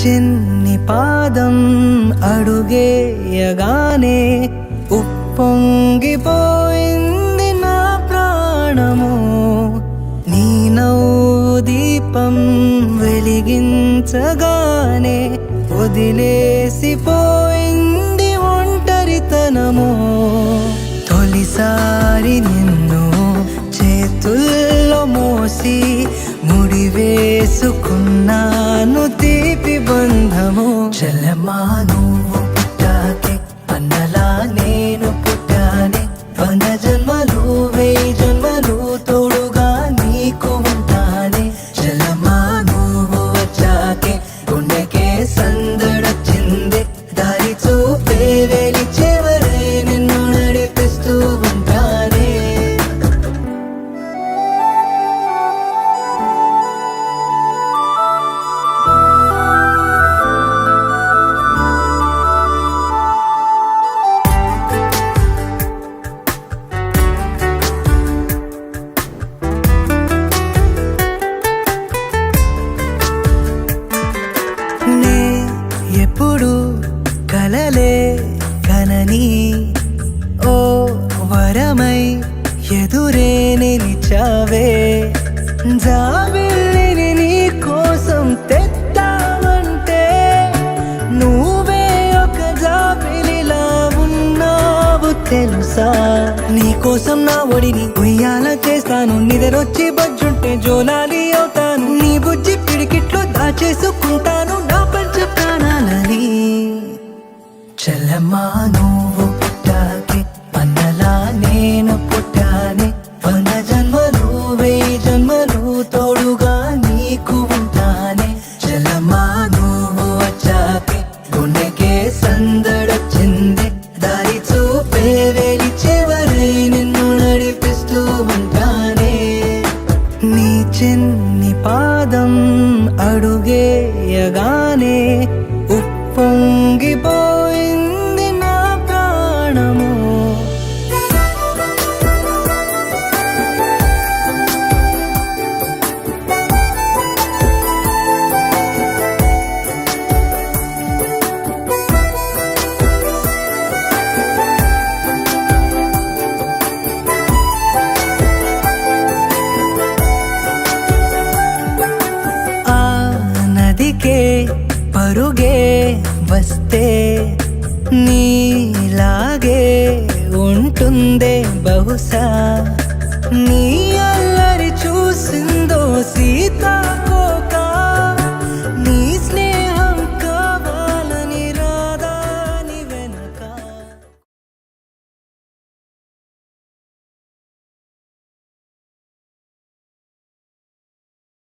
చిన్ని పాదం అడుగేయగానే ఉప్పొంగిపోయింది నా ప్రాణము. నీ నవ్వు దీపం వెలిగించగానే వదిలేసిపోయింది ఒంటరితనము. తొలిసారి నిన్ను చేతుల్లో మోసి ముడివేసుకున్నాను తీపి బంధము. చెల్లెమ్మా నువ్వు పుట్టాకే అన్నలా నేను పుట్టానే. 100 జన్మలు 1000 జన్మలు తోడుగా నీకు ఉంటానే. చెల్లెమ్మా నువ్వు వచ్చాకే గుండెకే సందడొచ్చింది. దారి చూపే వెలి చివరే నిన్ను నడిపిస్తూ ఉంటానే. నే ఎప్పుడు కలలే కనని ఓ వరమై ఎదురే నిలిచావే. జాబిల్లిని నీ కోసం తెత్తావంటే నువ్వే ఒక జాబిలిలా ఉన్నావు తెలుసా. నీ కోసం నా ఒడిని ఉయ్యాల చేస్తాను. నిద్రొచ్చి బజ్జుంటే జోలాలి అవుతాను. నీ బుజ్జి పిడికిట్లో దాచేసుకుంటాను నా పంచ ప్రాణాలని. చెల్లెమ్మా నువ్వు పుట్టాకే అన్నలా నేను పుట్టానే. 100 జన్మలు 1000 జన్మలు తోడుగా నీకు ఉంటానే. చెల్లెమ్మా నువ్వు వచ్చాకే గుండెకే సందడొచ్చింది. దారి చూపే వెలి చివరే నిన్ను నడిపిస్తూ ఉంటానే. నీ చిన్ని పాదం అడుగేయగానే ఉప్పొంగిపోయింది నా ప్రాణము. ఆ నదికే పరుగే వస్తే నీలాగే ఉంటుందే బహుశా. నీ అల్లరి చూసిందో సీతాకోక